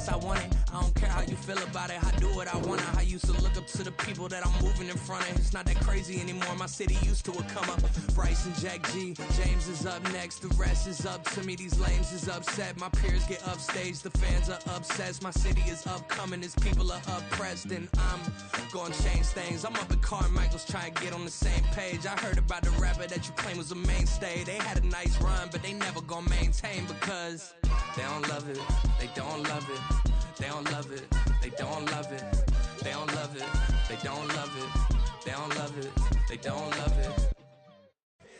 guess I want it. I don't care how you feel about it. I do what I want. I used to look up to the people that I'm moving in front of. It's not that crazy anymore. My city used to a come up. Bryce and Jack G. James is up next. The rest is up to me. These lames is upset. My peers get upstage. The fans are obsessed. My city is upcoming. These people are oppressed. And I'm gonna change things. I'm up at Carmichael's trying to get on the same page. I heard about the rapper that you claim was a mainstay. They had a nice run, but they never gonna maintain because they don't love it. They don't love it. They don't love it. They don't love it. They don't love it. They don't love it. They don't love it. They don't love it.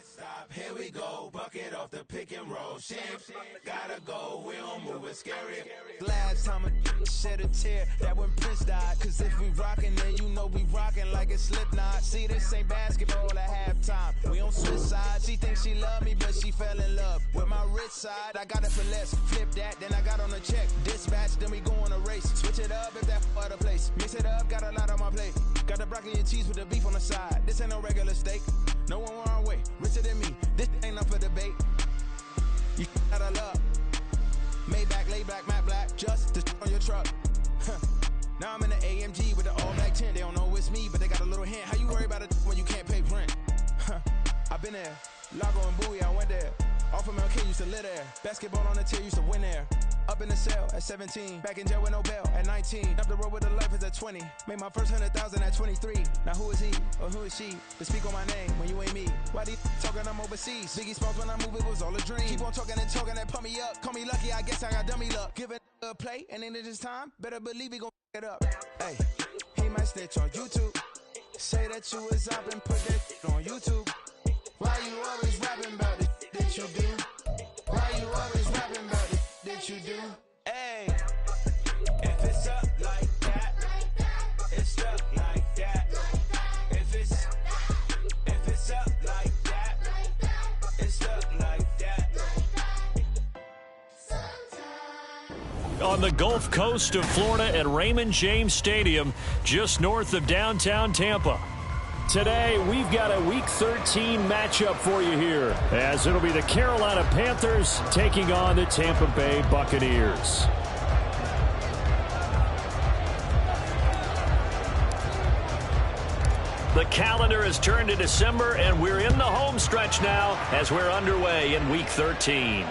Stop, here we go. Bucket off the pick and roll. Shift, gotta go. We don't move it scary. Last time a shed a tear, that when Prince died. Cause if we rockin', then you know we rockin' like it's Slipknot. See, this ain't basketball at halftime. We on switch sides. She thinks she love me, but she fell in love with my rich side. I got it for less. Flip that, then I got on a check. Dispatch, then we go on a race. Switch it up if that other place. Mix it up, got a lot on my plate. Got the broccoli and cheese with the beef on the side. This ain't no regular steak. No one wrong way. Richer than me. This ain't up for debate. You gotta love. Maybach, lay back, matte black. Just to on your truck. Now I'm in the AMG with the all black tint. They don't know it's me, but they got a little hint. How you worry about it when you can't pay rent? I've been there. Lago and Bowie, I went there. Off of MLK, used to live there. Basketball on the tier, used to win there. Up in the cell at 17. Back in jail with no bail at 19. Up the road with the life is at 20. Made my first 100,000 at 23. Now who is he or who is she to speak on my name when you ain't me? Why they talking I'm overseas? Biggie Smalls when I move, it was all a dream. Keep on talking and pump me up. Call me lucky, I guess I got dummy luck. Give it a play and then this time, better believe we gon' it up. Hey, he might snitch on YouTube. Say that you was up and put that on YouTube. Why you always rapping about it that you do? Why you always rapping about it that you do? Hey, if it's up like that, it's stuck like that. If it's up like that, it's stuck like that. On the Gulf Coast of Florida at Raymond James Stadium, just north of downtown Tampa. Today, we've got a Week 13 matchup for you here, as it'll be the Carolina Panthers taking on the Tampa Bay Buccaneers. The calendar has turned to December, and we're in the home stretch now as we're underway in Week 13.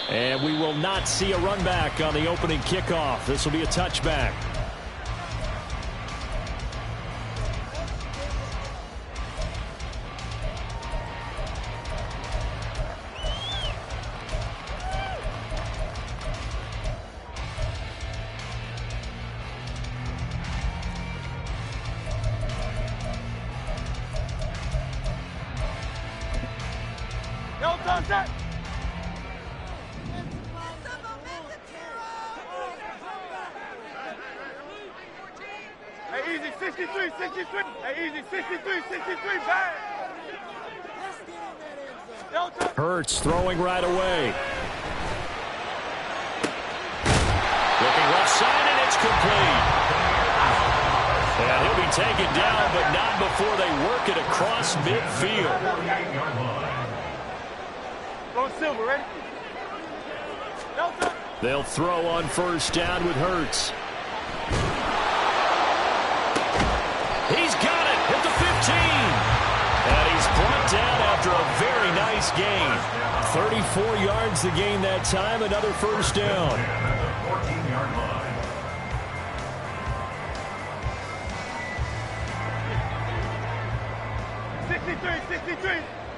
And we will not see a run back on the opening kickoff. This will be a touchback. Hey, easy, 63, 63. Hey, easy, 63, 63, bang. Hurts throwing right away. Looking left side, and it's complete. And he'll be taken down, but not before they work it across midfield. Go Silver, ready? They'll throw on first down with Hurts. He's got it at the 15. And he's brought down after a very nice gain. 34 yards to gain that time, another first down. 14-yard line.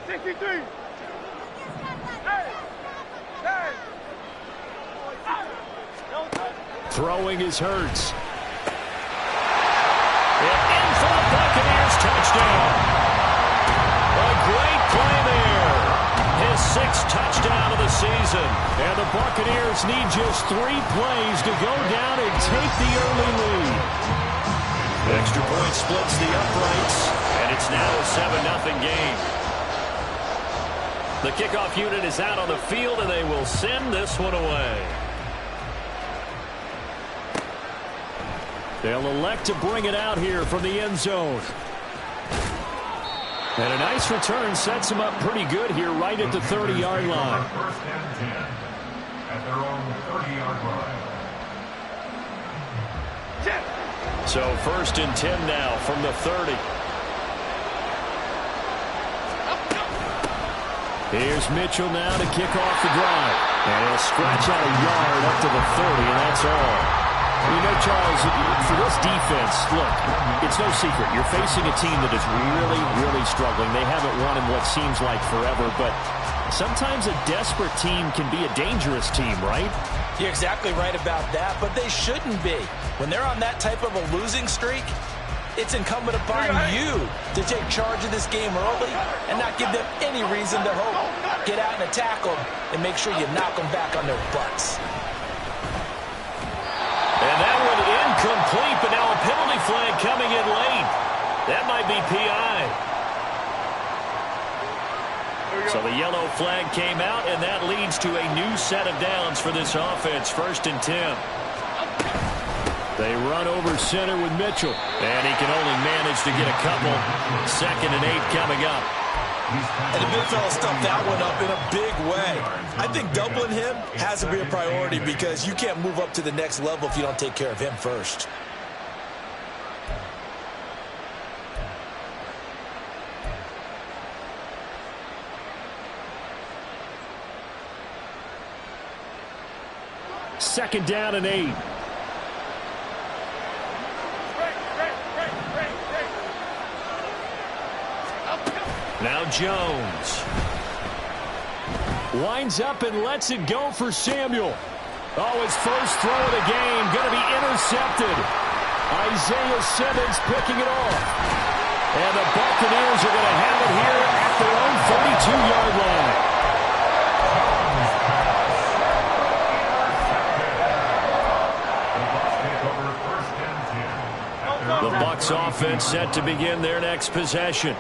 Sixty-three. Hey! Throwing is Hurts. And in for the Buccaneers touchdown. A great play there. His sixth touchdown of the season. And the Buccaneers need just 3 plays to go down and take the early lead. The extra point splits the uprights, and it's now a 7-0 game. The kickoff unit is out on the field, and they will send this one away. They'll elect to bring it out here from the end zone. And a nice return sets him up pretty good here right at the 30-yard line. First and 10 at their own 30-yard line. So 1st and 10 now from the 30. Here's Mitchell now to kick off the drive. And he'll scratch out a yard up to the 30, and that's all. You know, Charles, for this defense, look, it's no secret. You're facing a team that is really, really struggling. They haven't won in what seems like forever, but sometimes a desperate team can be a dangerous team, right? You're exactly right about that, but they shouldn't be. When they're on that type of a losing streak, it's incumbent upon you to take charge of this game early and not give them any reason to hope. Get out and attack them and make sure you knock them back on their butts. And that one incomplete, but now a penalty flag coming in late. That might be PI. So the yellow flag came out, and that leads to a new set of downs for this offense. 1st and 10. They run over center with Mitchell, and he can only manage to get a couple. 2nd and 8 coming up. And the big fella stuffed that one up in a big way. I think doubling him has to be a priority because you can't move up to the next level if you don't take care of him first. Second down and 8. Now Jones. Winds up and lets it go for Samuel. Oh, his first throw of the game going to be intercepted. Isaiah Simmons picking it off. And the Buccaneers are going to have it here at their own 32-yard line. The Bucs offense set to begin their next possession.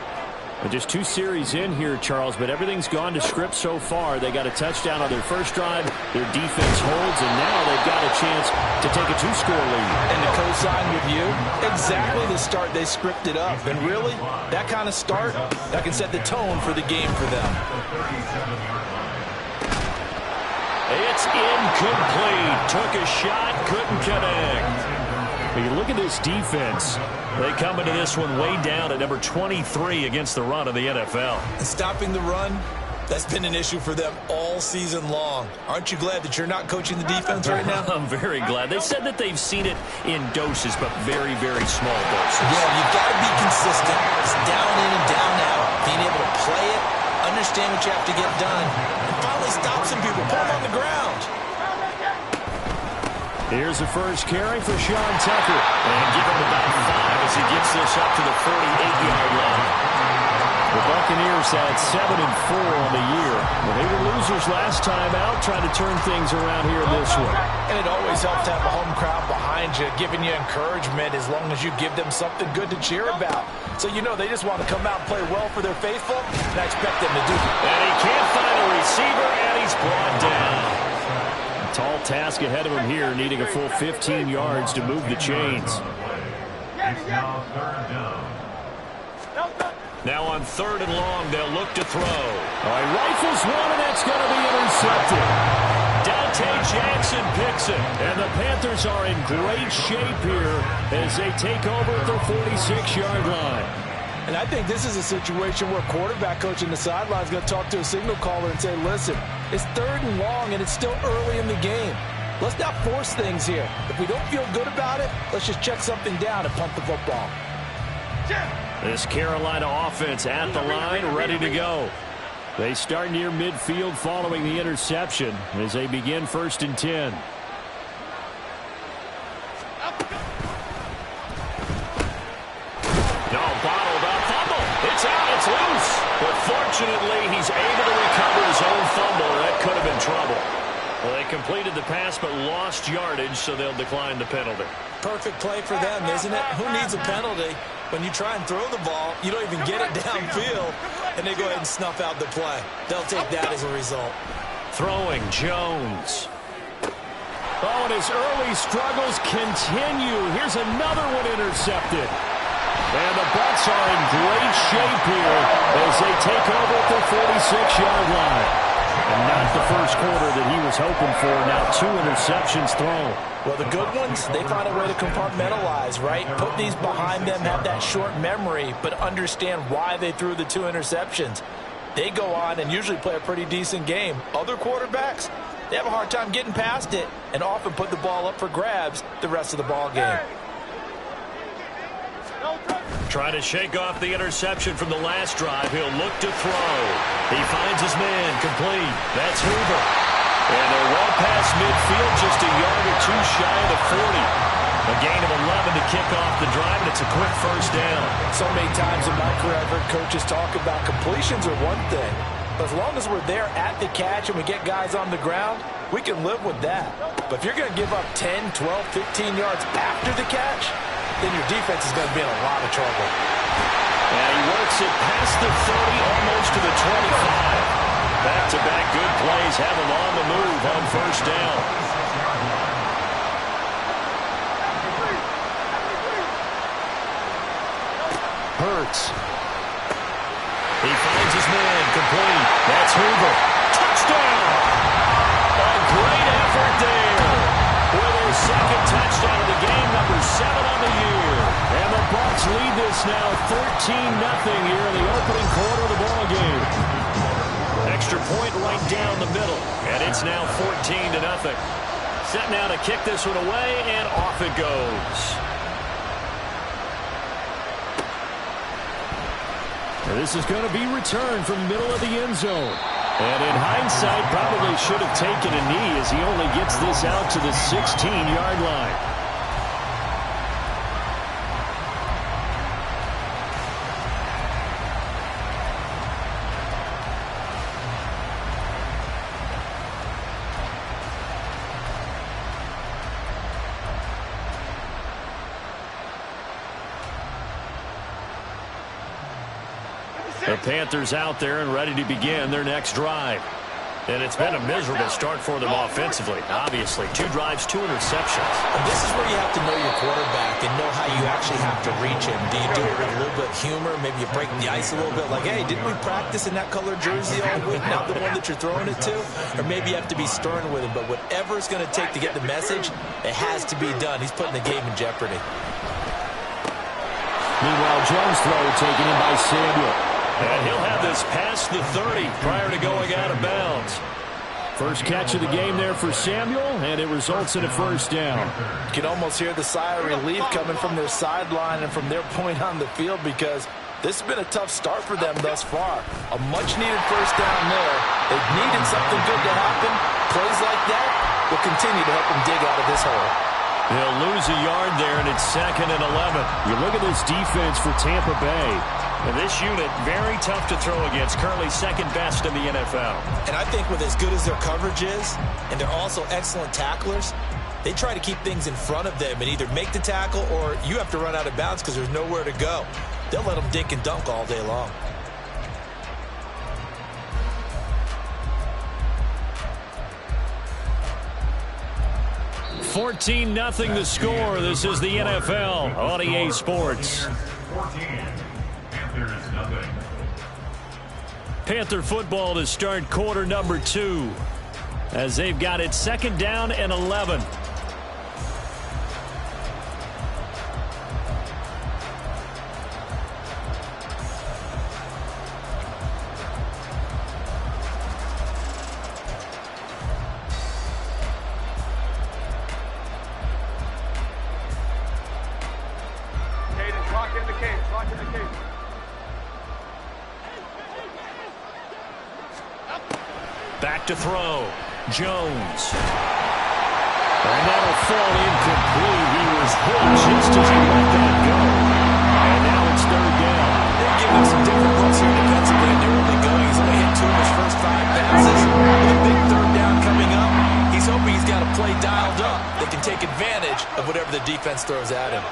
Just 2 series in here, Charles, but everything's gone to script so far. They got a touchdown on their first drive. Their defense holds, and now they've got a chance to take a 2-score lead. And to co-sign with you, exactly the start they scripted up. And really, that kind of start, that can set the tone for the game for them. It's incomplete. Took a shot, couldn't connect. When you look at this defense, they come into this one way down at number 23 against the run of the NFL. And stopping the run, that's been an issue for them all season long. Aren't you glad that you're not coaching the defense right now? I'm very glad. They said that they've seen it in doses, but very, very small doses. Yeah, you've got to be consistent. It's down in and down out. Being able to play it, understand what you have to get done, and finally stop some people, put them on the ground. Here's the first carry for Sean Tucker. And give him about 5 as he gets this up to the 48-yard line. The Buccaneers had 7-4 on the year. Well, they were losers last time out, trying to turn things around here in this one. And it always helps to have a home crowd behind you, giving you encouragement as long as you give them something good to cheer about. So you know they just want to come out and play well for their faithful, and I expect them to do that. And he can't find a receiver, and he's brought down. Tall task ahead of him here, needing a full 15 yards to move the chains. Now on 3rd and long, they'll look to throw. All right, rifles one, and that's going to be intercepted. Dante Jackson picks it, and the Panthers are in great shape here as they take over at their 46-yard line. And I think this is a situation where quarterback coach in the sideline is going to talk to a signal caller and say, listen, it's 3rd and long and it's still early in the game. Let's not force things here. If we don't feel good about it, let's just check something down and punt the football. This Carolina offense at the line, ready to go. They start near midfield following the interception as they begin 1st and 10. No, bottled up fumble. It's out, it's loose. But fortunately, he's able to recover his own fumble. That could have been trouble. Well, they completed the pass but lost yardage, so they'll decline the penalty. Perfect play for them, isn't it? Who needs a penalty? When you try and throw the ball, you don't even get it downfield, and they go ahead and snuff out the play. They'll take that as a result. Throwing Jones. Oh, and his early struggles continue. Here's another one intercepted. And the Bucs are in great shape here as they take over at the 46-yard line. And not the first quarter that he was hoping for. Now 2 interceptions thrown. Well, the good ones, they find a way to compartmentalize, right? Put these behind them, have that short memory, but understand why they threw the 2 interceptions. They go on and usually play a pretty decent game. Other quarterbacks, they have a hard time getting past it and often put the ball up for grabs the rest of the ball game. Trying to shake off the interception from the last drive. He'll look to throw. He finds his man complete. That's Hoover. And they're well past midfield, just a yard or 2 shy of the 40. A gain of 11 to kick off the drive, and it's a quick first down. So many times in my career, I've heard coaches talk about completions are one thing. But as long as we're there at the catch and we get guys on the ground, we can live with that. But if you're going to give up 10, 12, 15 yards after the catch, then your defense is going to be in a lot of trouble. And he works it past the 30, almost to the 25. Back-to-back good plays have him on the move on first down. Hurts. He finds his man complete. That's Hoover. Touchdown! A great effort there. With his second touchdown of the game, number 7 on the year. And the Bucs lead this now 13-0 here in the opening quarter of the ball game. Extra point right down the middle, and it's now 14-0. Set now to kick this one away, and off it goes. And this is going to be returned from the middle of the end zone. And in hindsight, probably should have taken a knee as he only gets this out to the 16-yard line. The Panthers out there and ready to begin their next drive. And it's been a miserable start for them offensively. Obviously, 2 drives, 2 interceptions. And this is where you have to know your quarterback and know how you actually have to reach him. Do you do it with a little bit of humor? Maybe you break the ice a little bit like, hey, didn't we practice in that color jersey all week, not the one that you're throwing it to? Or maybe you have to be stern with him. But whatever it's going to take to get the message, it has to be done. He's putting the game in jeopardy. Meanwhile, Jones' throw taken in by Samuel. And he'll have this past the 30 prior to going out of bounds. First catch of the game there for Samuel, and it results in a first down. You can almost hear the sigh of relief coming from their sideline and from their point on the field because this has been a tough start for them thus far. A much-needed first down there. They've needed something good to happen. Plays like that will continue to help them dig out of this hole. They'll lose a yard there, and it's 2nd and 11. You look at this defense for Tampa Bay. And this unit, very tough to throw against, currently second best in the NFL. And I think with as good as their coverage is, and they're also excellent tacklers, they try to keep things in front of them and either make the tackle or you have to run out of bounds because there's nowhere to go. They'll let them dink and dunk all day long. $14-0 the score. This is the NFL on EA Sports. Panther football to start quarter number 2 as they've got it 2nd down and 11. Back to throw. Jones. And that'll fall incomplete. He was hit just as he let that go. And now it's 3rd down. They're giving him some different looks here defensively in the early going. He's only hit 2 of his first 5 passes. With a big 3rd down coming up, he's hoping he's got a play dialed up that can take advantage of whatever the defense throws at him.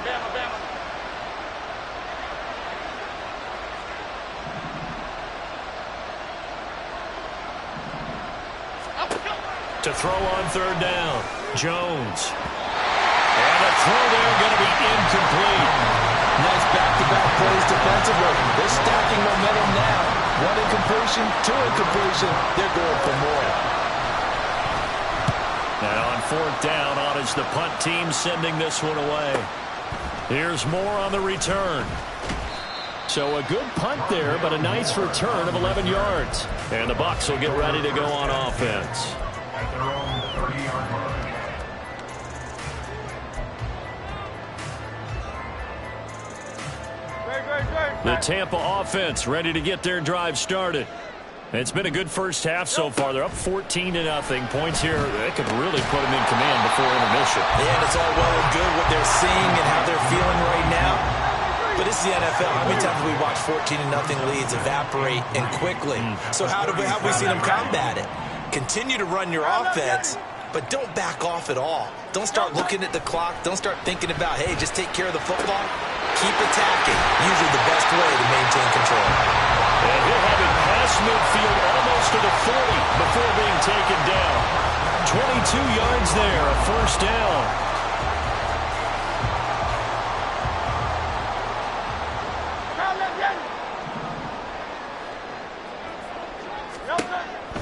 To throw on 3rd down. Jones. And a throw there going to be incomplete. Nice back-to-back plays defensively. They're stacking momentum now. One incompletion, two incompletion. They're going for more. And on fourth down, on is the punt team sending this one away. Here's more on the return. So a good punt there, but a nice return of 11 yards. And the Bucs will get ready to go on offense. At their own 30-yard line. The Tampa offense ready to get their drive started. It's been a good first half so far. They're up 14-0. Points here, that could really put them in command before intermission. Yeah, and it's all well and good what they're seeing and how they're feeling right now. But this is the NFL. How many times have we watched 14-0 leads evaporate and quickly? So how have we seen them combat it? Continue to run your offense, but don't back off at all. Don't start looking at the clock. Don't start thinking about, hey, just take care of the football. Keep attacking. Usually the best way to maintain control. And he'll have it past midfield almost to the 40 before being taken down. 22 yards there, a first down.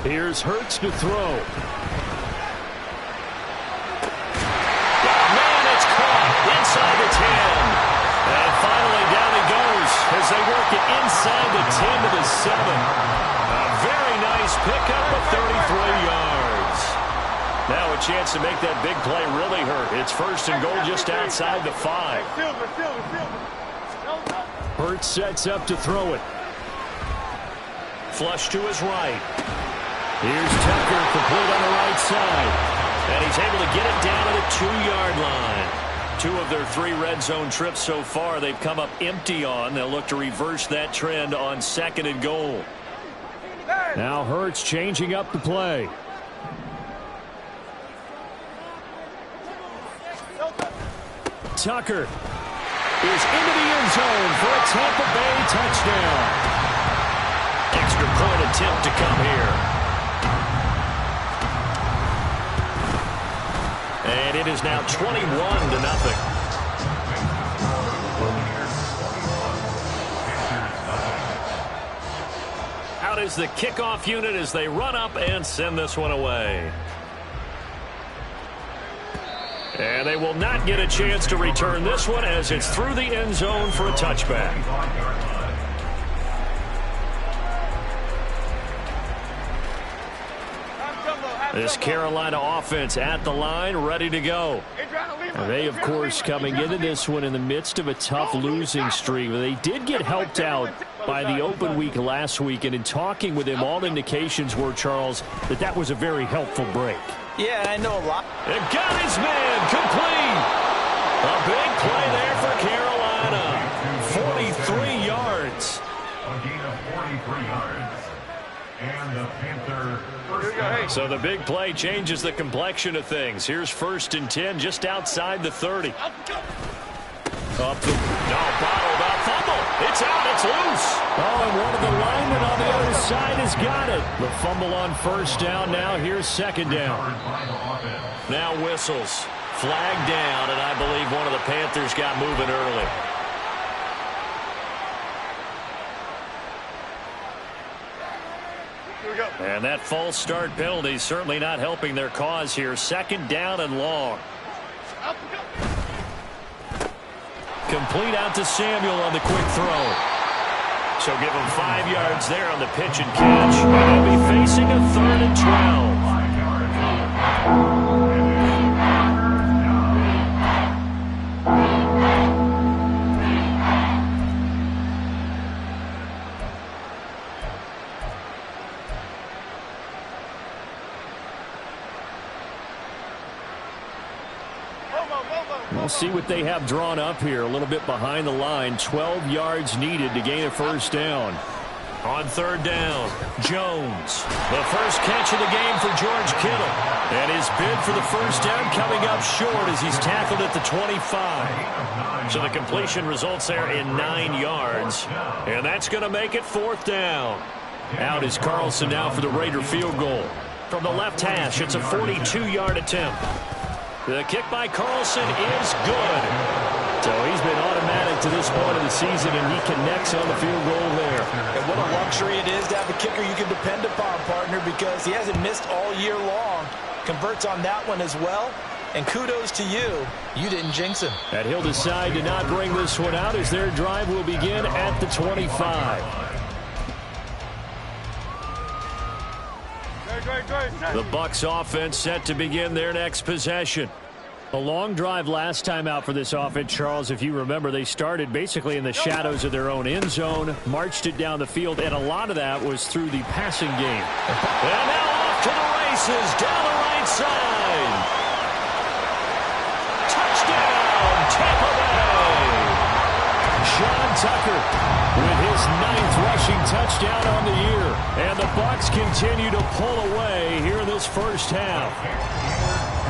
Here's Hurts to throw. Man, it's caught inside the 10. And finally down he goes as they work it inside the 10 to the 7. A very nice pickup of 33 yards. Now a chance to make that big play really hurt. It's first and goal just outside the 5. Hurts sets up to throw it. Flush to his right. Here's Tucker, complete on the right side. And he's able to get it down to the 2-yard line. 2 of their 3 red zone trips so far they've come up empty on. They'll look to reverse that trend on second and goal. Now Hurts changing up the play. Tucker is into the end zone for a Tampa Bay touchdown. Extra point attempt to come here. And it is now 21-0. Out is the kickoff unit as they run up and send this one away. And they will not get a chance to return this one as it's through the end zone for a touchback. This Carolina offense at the line, ready to go. And they, of course, coming into this one in the midst of a tough losing streak. They did get helped out by the open week last week, and in talking with him, all indications were, Charles, that was a very helpful break. Yeah, I know a lot. And got his man complete. A big play there for Carolina. 43 yards. A gain of 43 yards. And the Panther first down. So the big play changes the complexion of things. Here's first and 10 just outside the 30. Up the, bottled up fumble. It's out, it's loose. Oh, and one of the linemen on the other side has got it. The fumble on first down now. Here's second down. Now whistles. Flag down, and I believe one of the Panthers got moving early. And that false start penalty certainly not helping their cause here. Second down and long. Complete out to Samuel on the quick throw. So give him 5 yards there on the pitch and catch. And they'll be facing a 3rd and 12. We'll see what they have drawn up here. A little bit behind the line. 12 yards needed to gain a first down. On third down, Jones. The first catch of the game for George Kittle. And his bid for the first down coming up short as he's tackled at the 25. So the completion results there in 9 yards. And that's going to make it fourth down. Out is Carlson now for the Raider field goal. From the left hash, it's a 42-yard attempt. The kick by Carlson is good. So he's been automatic to this point of the season, and he connects on the field goal there. And what a luxury it is to have a kicker you can depend upon, partner, because he hasn't missed all year long. Converts on that one as well. And kudos to you. You didn't jinx him. And he'll decide to not bring this one out as their drive will begin at the 25. The Bucs offense set to begin their next possession. A long drive last time out for this offense, Charles. If you remember, they started basically in the shadows of their own end zone, marched it down the field, and a lot of that was through the passing game. And now off to the races down the right side. Touchdown, Tampa Bay! Sean Tucker with his 9th rushing touchdown on the year. And the Bucs continue to pull away here in this first half.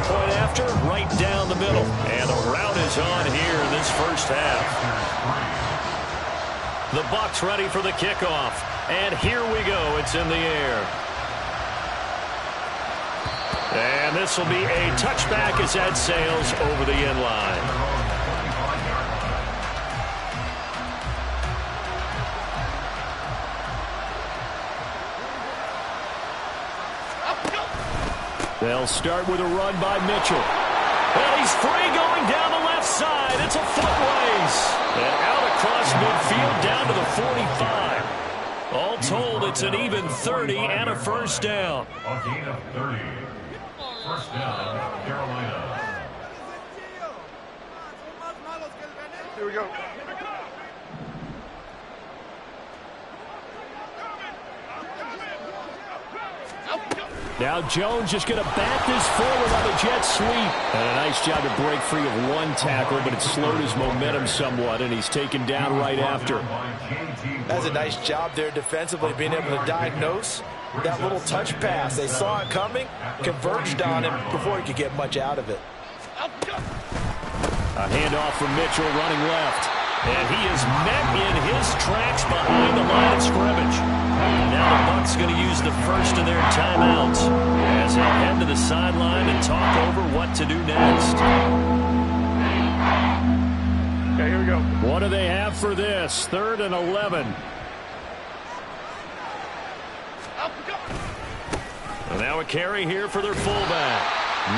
Point after, right down the middle. And the route is on here in this first half. The Bucs ready for the kickoff. And here we go. It's in the air. And this will be a touchback as that sails over the end line. They'll start with a run by Mitchell. And he's free going down the left side. It's a foot race. And out across midfield down to the 45. All told, it's an even 30 and a first down. A gain of 30. First down, Carolina. Here we go. Now Jones just going to bat this forward on the jet sweep. And a nice job to break free of one tackle, but it slowed his momentum somewhat, and he's taken down right after. That's a nice job there defensively, being able to diagnose that little touch pass. They saw it coming, converged on him before he could get much out of it. A handoff from Mitchell running left. And he is met in his tracks behind the line of scrimmage. Now the Bucs going to use the first of their timeouts as they head to the sideline and talk over what to do next. Okay, here we go. What do they have for this? 3rd and 11. And now a carry here for their fullback.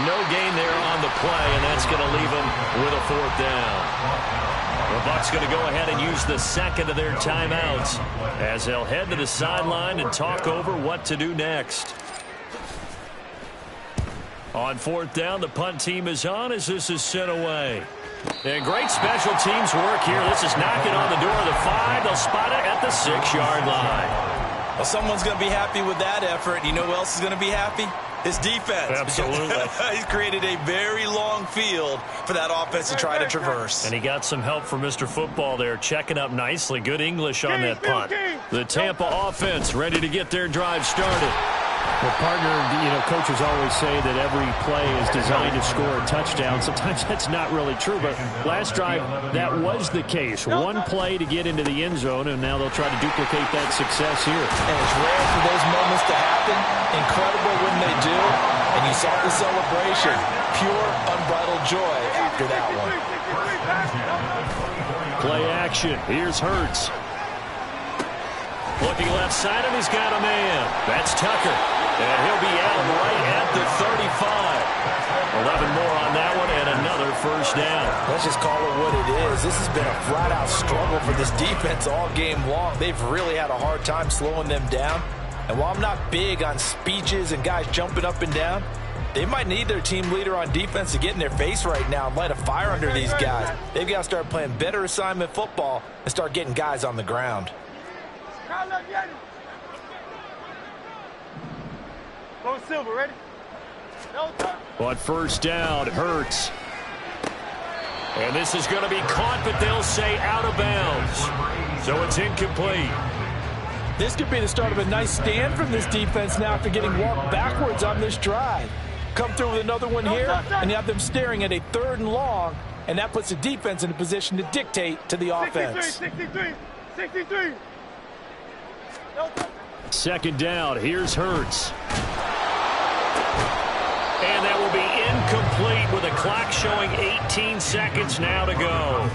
No gain there on the play, and that's going to leave them with a 4th down. The Bucs going to go ahead and use the second of their timeouts as they'll head to the sideline and talk over what to do next. On 4th down, the punt team is on as this is sent away. And great special teams work here. This is knocking on the door of the 5. They'll spot it at the 6-yard line. Well, someone's going to be happy with that effort. You know who else is going to be happy? His defense. Absolutely. He's created a very long field for that offense to try to traverse. And he got some help from Mr. Football there, checking up nicely. Good English on that punt. The Tampa offense ready to get their drive started. Well, partner, coaches always say that every play is designed to score a touchdown. Sometimes that's not really true, but last drive, that was the case. One play to get into the end zone, and now they'll try to duplicate that success here. And it's rare for those moments to happen. Incredible when they do. And you saw the celebration. Pure, unbridled joy after that one. Play action. Here's Hurts. Looking left side of him, he's got a man. That's Tucker. And he'll be out right at the 35. 11 more on that one and another first down. Let's just call it what it is. This has been a flat-out struggle for this defense all game long. They've really had a hard time slowing them down. And while I'm not big on speeches and guys jumping up and down, they might need their team leader on defense to get in their face right now and light a fire under these guys. They've got to start playing better assignment football and start getting guys on the ground. Go Silver, ready? On first down, Hurts. And this is going to be caught, but they'll say out of bounds. So it's incomplete. This could be the start of a nice stand from this defense now after getting walked backwards on this drive. Come through with another one here, and you have them staring at a 3rd and long, and that puts the defense in a position to dictate to the offense. 63. Second down, here's Hurts. And that will be incomplete with a clock showing 18 seconds now to go.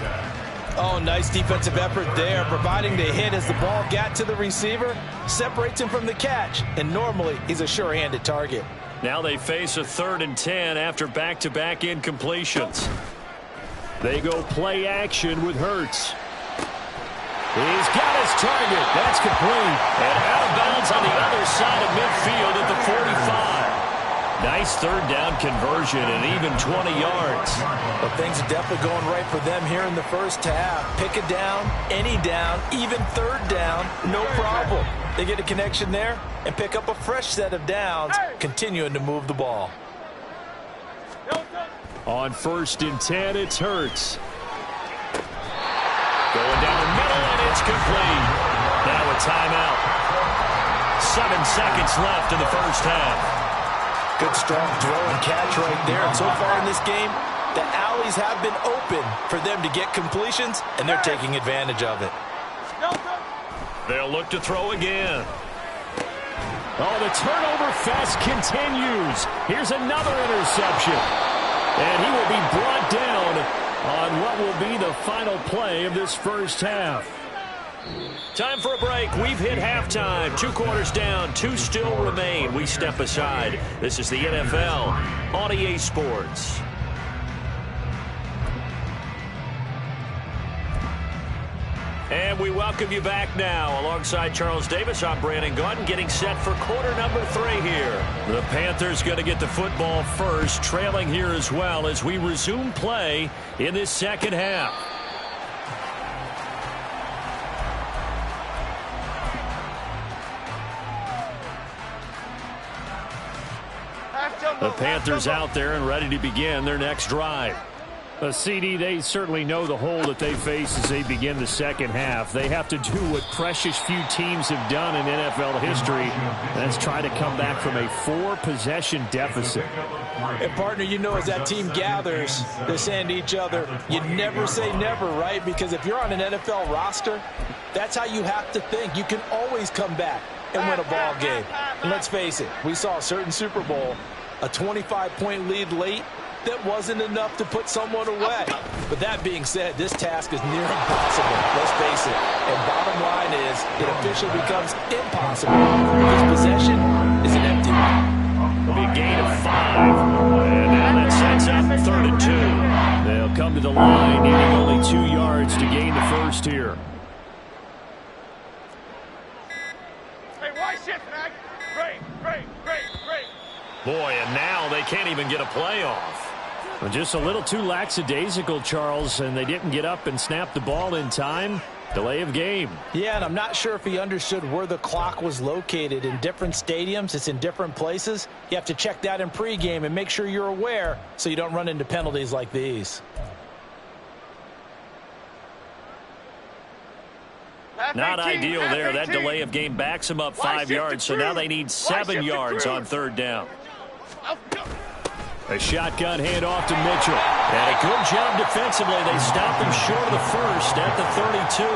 Oh, nice defensive effort there, providing the hit as the ball got to the receiver, separates him from the catch, and normally he's a sure-handed target. Now they face a 3rd and 10 after back-to-back incompletions. They go play action with Hurts. He's got his target. That's complete. And out of bounds on the other side of midfield at the 45. Nice 3rd down conversion and even 20 yards. But things are definitely going right for them here in the first half. Pick a down, any down, even 3rd down, no problem. They get a connection there and pick up a fresh set of downs, continuing to move the ball. On 1st and 10, it's Hurts. Going down the middle, and it's complete. Now a timeout. 7 seconds left in the first half. Good strong throw and catch right there. And so far in this game, the alleys have been open for them to get completions, and they're taking advantage of it. They'll look to throw again. Oh, the turnover fest continues. Here's another interception. And he will be brought down on what will be the final play of this first half. Time for a break. We've hit halftime. 2 quarters down. 2 still remain. We step aside. This is the NFL on EA Sports. And we welcome you back now. Alongside Charles Davis, I'm Brandon Gaudin, getting set for quarter number 3 here. The Panthers going to get the football first, trailing here as well as we resume play in this second half. The Panthers out there and ready to begin their next drive. CD, they certainly know the hole that they face as they begin the second half. They have to do what precious few teams have done in NFL history. That's try to come back from a 4-possession deficit. And, partner, you know, as that team gathers, they're saying to each other, you never say never, right? Because if you're on an NFL roster, that's how you have to think. You can always come back and win a ball game. And let's face it, we saw a certain Super Bowl, a 25-point lead late, that wasn't enough to put someone away. But that being said, this task is near impossible, let's face it. And bottom line is, it officially becomes impossible if this possession is an empty one. It'll be a gain of 5. And now that sets up 3rd and 2. They'll come to the line, needing only 2 yards to gain the first here. Hey, why shift, Mac? Great. Boy, and now they can't even get a play off. Well, just a little too lackadaisical, Charles, and they didn't get up and snap the ball in time. Delay of game. Yeah, and I'm not sure if he understood where the clock was located. In different stadiums, it's in different places. You have to check that in pregame and make sure you're aware so you don't run into penalties like these. Not ideal there. That delay of game backs them up 5 yards, so now they need 7 yards on 3rd down. A shotgun handoff to Mitchell. And a good job defensively. They stopped him short of the first at the 32.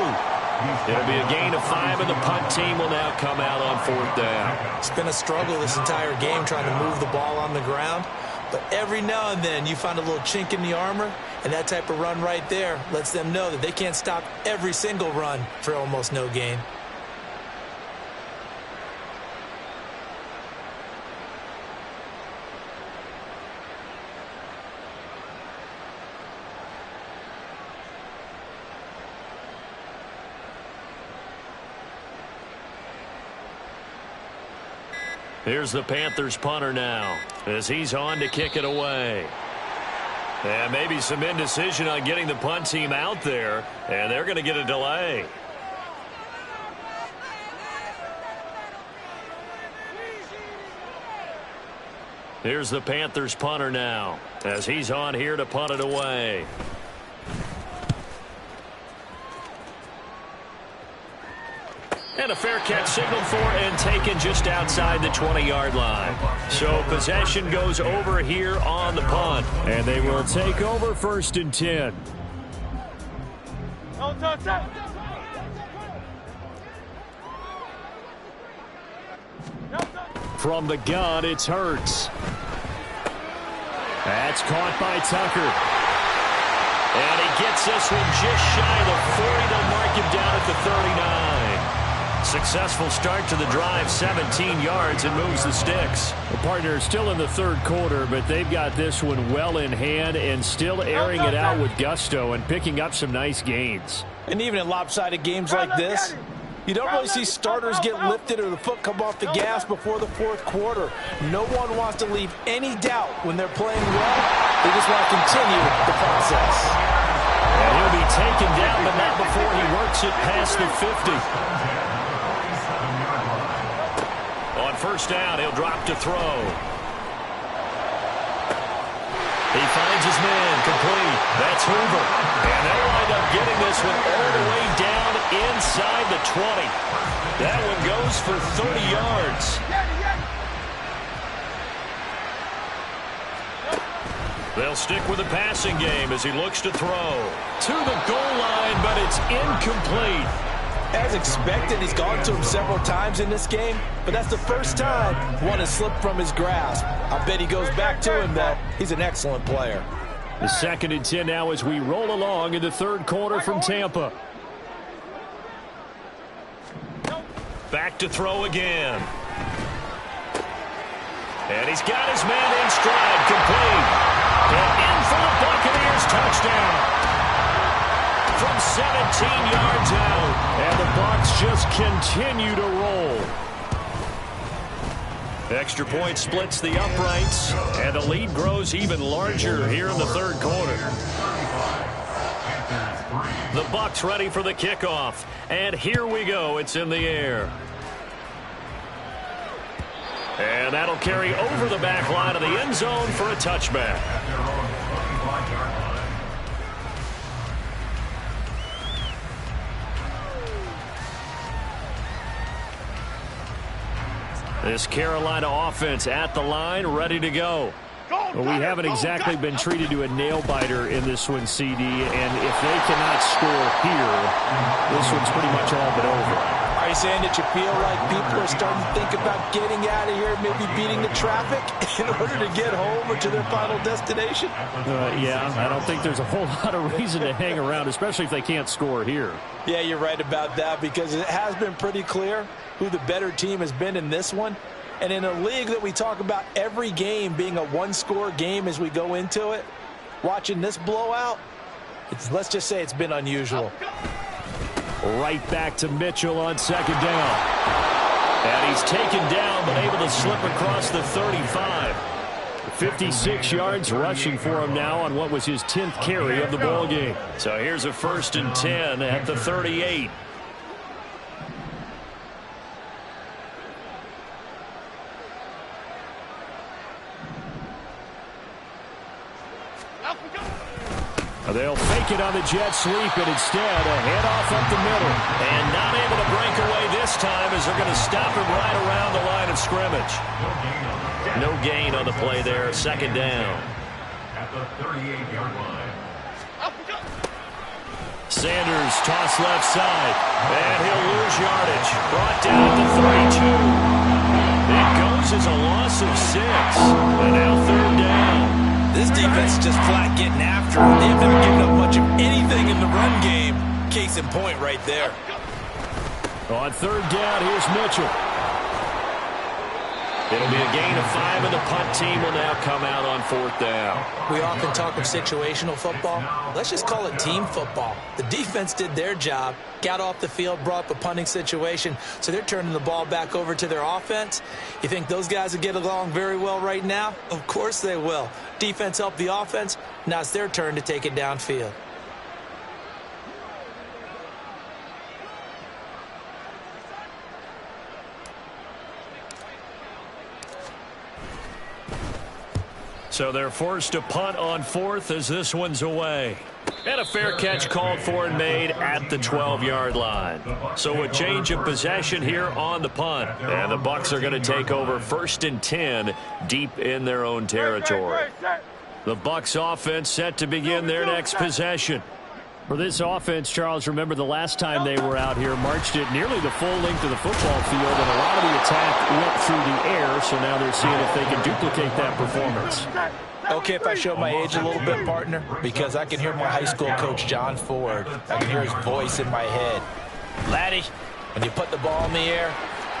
It'll be a gain of 5, and the punt team will now come out on 4th down. It's been a struggle this entire game trying to move the ball on the ground. But every now and then you find a little chink in the armor, and that type of run right there lets them know that they can't stop every single run for almost no gain. Here's the Panthers punter now as he's on to kick it away. And maybe some indecision on getting the punt team out there, and they're going to get a delay. Here's the Panthers punter now as he's on here to punt it away. And a fair catch signaled for and taken just outside the 20-yard line. So possession goes over here on the punt. And they will take over 1st and 10. From the gun, it's Hurts. That's caught by Tucker. And he gets this one just shy of the 40. They'll mark him down at the 39. Successful start to the drive, 17 yards, and moves the sticks. The partner is still in the third quarter, but they've got this one well in hand and still airing it out with gusto and picking up some nice gains. And even in lopsided games like this, you don't really see starters get lifted or the foot come off the gas before the fourth quarter. No one wants to leave any doubt when they're playing well. They just want to continue the process. And he'll be taken down, but not before he works it past the 50. On first down, he'll drop to throw. He finds his man, complete. That's Hoover. And they'll wind up getting this one all the way down inside the 20. That one goes for 30 yards. They'll stick with the passing game as he looks to throw. To the goal line, but it's incomplete. As expected, he's gone to him several times in this game, but that's the first time one has slipped from his grasp. I bet he goes back to him, though. He's an excellent player. The 2nd and 10 now as we roll along in the third quarter from Tampa. Back to throw again. And he's got his man in stride, complete. And in for the Buccaneers touchdown. From 17 yards out. And the Bucs just continue to roll. Extra point splits the uprights. And the lead grows even larger here in the third quarter. The Bucs ready for the kickoff. And here we go. It's in the air. And that'll carry over the back line of the end zone for a touchback. This Carolina offense at the line, ready to go. Well, we haven't exactly been treated to a nail-biter in this one, CD, and if they cannot score here, this one's pretty much all but over. Are you saying that you feel like people are starting to think about getting out of here, maybe beating the traffic in order to get home or to their final destination? Yeah, I don't think there's a whole lot of reason to hang around, especially if they can't score here. Yeah, you're right about that, because it has been pretty clear who the better team has been in this one. And in a league that we talk about every game being a one-score game as we go into it, watching this blowout, let's just say it's been unusual. Right back to Mitchell on second down. And he's taken down but able to slip across the 35. 56 yards rushing for him now on what was his 10th carry of the ball game. So here's a 1st and 10 at the 38. They'll fake it on the jet sweep, and instead a handoff up the middle. And not able to break away this time as they're going to stop him right around the line of scrimmage. No gain on the play there, 2nd down. At the 38-yard line. Sanders toss left side, and he'll lose yardage. Brought down at the 32. It goes as a loss of 6. And now 3rd down. This defense is just flat getting after it. They haven't been giving up much of anything in the run game. Case in point right there. On 3rd down, here's Mitchell. It'll be a gain of 5, and the punt team will now come out on 4th down. We often talk of situational football. Let's just call it team football. The defense did their job, got off the field, brought up a punting situation, so they're turning the ball back over to their offense. You think those guys will get along very well right now? Of course they will. Defense helped the offense. Now it's their turn to take it downfield. So they're forced to punt on 4th as this one's away. And a fair catch called for and made at the 12-yard line. So a change of possession here on the punt. And the Bucs are going to take over 1st and 10 deep in their own territory. The Bucs offense set to begin their next possession. For this offense, Charles, remember the last time they were out here, marched it nearly the full length of the football field, and a lot of the attack went through the air, so now they're seeing if they can duplicate that performance. Okay, if I show my age a little bit, partner, because I can hear my high school coach, John Ford. I can hear his voice in my head. Laddie, when you put the ball in the air,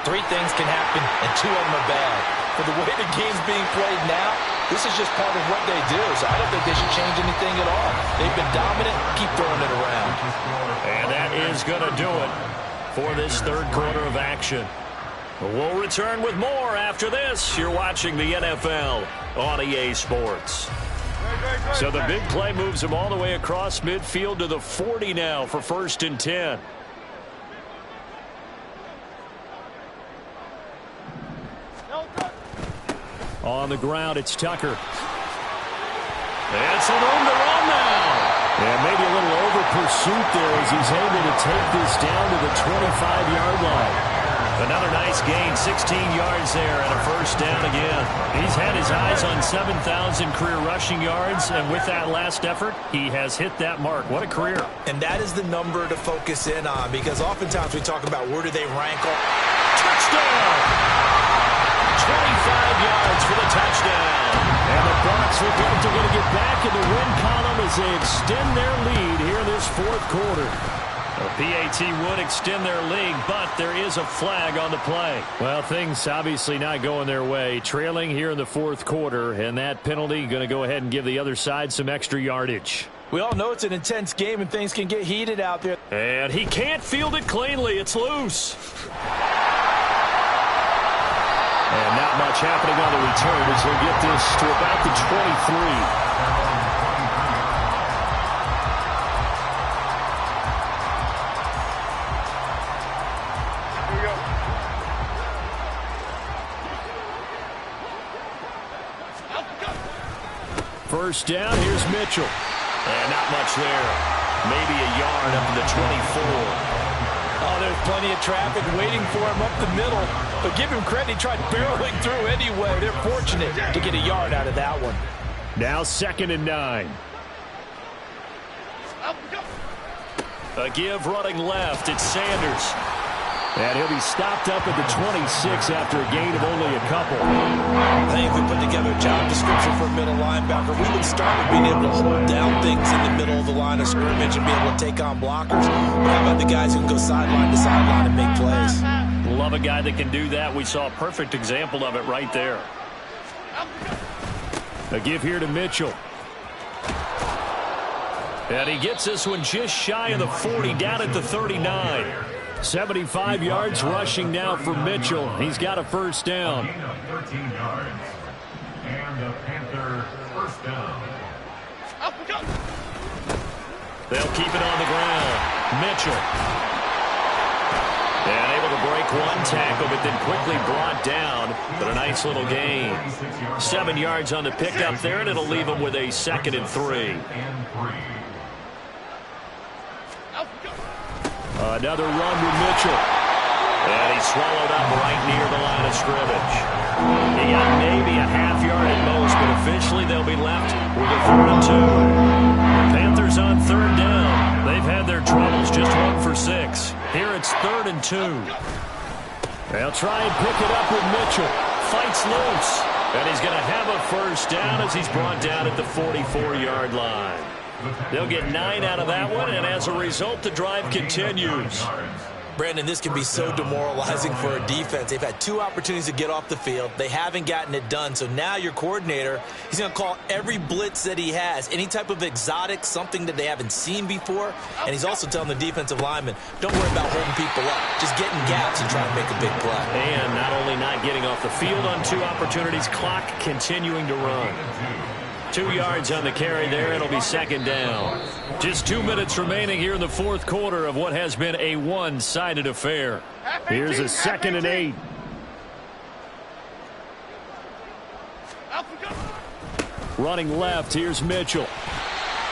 3 things can happen, and 2 of them are bad. For the way the game's being played now, this is just part of what they do, so I don't think they should change anything at all. They've been dominant. Keep throwing it around. And that is going to do it for this third quarter of action. We'll return with more after this. You're watching the NFL on EA Sports. So the big play moves him all the way across midfield to the 40 now for 1st and 10. On the ground, it's Tucker. And some room to run now. And maybe a little over pursuit there as he's able to take this down to the 25-yard line. Another nice gain, 16 yards there and a 1st down again. He's had his eyes on 7,000 career rushing yards, and with that last effort, he has hit that mark. What a career. And that is the number to focus in on, because oftentimes we talk about where do they rank. Touchdown! 25 yards for the touchdown. And the Bucs look like they're going to get back in the win column as they extend their lead here in this 4th quarter. A PAT would extend their lead, but there is a flag on the play. Well, things obviously not going their way. Trailing here in the 4th quarter, and that penalty going to go ahead and give the other side some extra yardage. We all know it's an intense game and things can get heated out there. And he can't field it cleanly. It's loose. And not much happening on the return as he'll get this to about the 23. First down, here's Mitchell. And not much there. Maybe a yard up to the 24. Oh, there's plenty of traffic waiting for him up the middle. But give him credit, he tried barreling through anyway. They're fortunate to get a yard out of that one. Now 2nd and 9. A give running left. It's Sanders. And he'll be stopped up at the 26 after a gain of only a couple. I think if we put together a job description for a middle linebacker, we would start with being able to hold down things in the middle of the line of scrimmage and be able to take on blockers. But how about the guys who can go sideline to sideline and make plays? Love a guy that can do that. We saw a perfect example of it right there. A give here to Mitchell. And he gets this one just shy of the 40, down at the 39. 75 yards rushing now for Mitchell. He's got a 1st down. 13 yards. And the Panther 1st down. They'll keep it on the ground. Mitchell. And able to break one tackle, but then quickly brought down. But a nice little gain. 7 yards on the pickup there, and it'll leave him with a 2nd and 3. Another run with Mitchell. And he's swallowed up right near the line of scrimmage. He got maybe a half yard at most, but officially they'll be left with a 3rd and 2. The Panthers on 3rd down. They've had their troubles, just 1 for 6. Here it's 3rd and 2. They'll try and pick it up with Mitchell. Fights loose. And he's going to have a 1st down as he's brought down at the 44-yard line. They'll get 9 out of that one, and as a result, the drive continues. Brandon, this can be so demoralizing for a defense. They've had 2 opportunities to get off the field. They haven't gotten it done. So now your coordinator, he's going to call every blitz that he has, any type of exotic, something that they haven't seen before. And he's also telling the defensive lineman, don't worry about holding people up. Just get in gaps and try to make a big play. And not only not getting off the field on 2 opportunities, clock continuing to run. 2 yards on the carry there. It'll be 2nd down. Just 2 minutes remaining here in the 4th quarter of what has been a one-sided affair. Here's a 2nd and 8. Running left, here's Mitchell.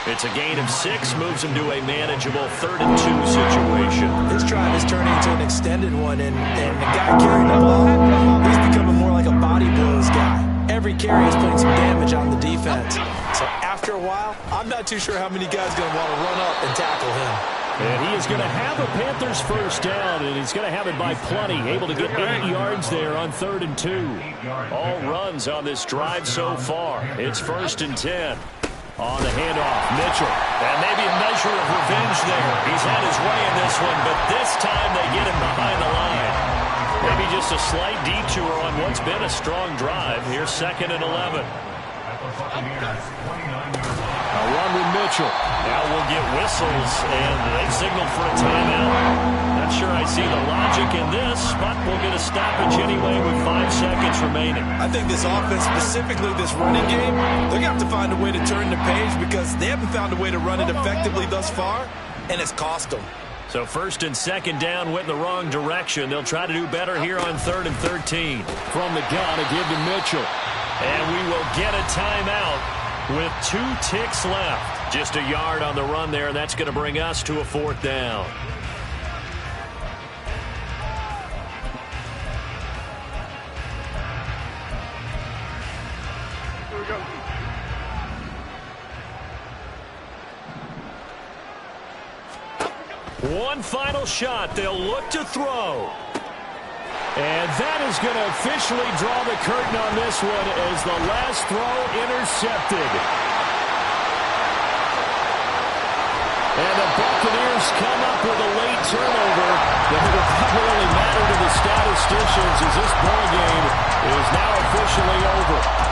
It's a gain of 6, moves him to a manageable 3rd and 2 situation. This drive is turning into an extended one, and the guy carrying the ball, he's becoming more like a body blows guy. Every carry is putting some damage on the defense. So after a while, I'm not too sure how many guys are going to want to run up and tackle him. And he is going to have a Panthers first down, and he's going to have it by plenty, able to get 8 yards there on 3rd and 2. All runs on this drive so far. It's 1st and 10. On the handoff, Mitchell. And maybe a measure of revenge there. He's had his way in this one, but this time they get him behind the line. Maybe just a slight detour on what's been a strong drive. Here's 2nd and 11. A run with Mitchell. Now we'll get whistles, and they've signaled for a timeout. Not sure I see the logic in this, but we'll get a stoppage anyway with 5 seconds remaining. I think this offense, specifically this running game, they're going to have to find a way to turn the page because they haven't found a way to run it effectively thus far, and it's cost them. So 1st and 2nd down went in the wrong direction. They'll try to do better here on 3rd and 13. From the gun, a give to Mitchell. And we will get a timeout with 2 ticks left. Just a yard on the run there, and that's going to bring us to a 4th down. Here we go. One final shot. They'll look to throw. And that is going to officially draw the curtain on this one as the last throw intercepted. And the Buccaneers come up with a late turnover that will probably matter to the statisticians as this ball game is now officially over.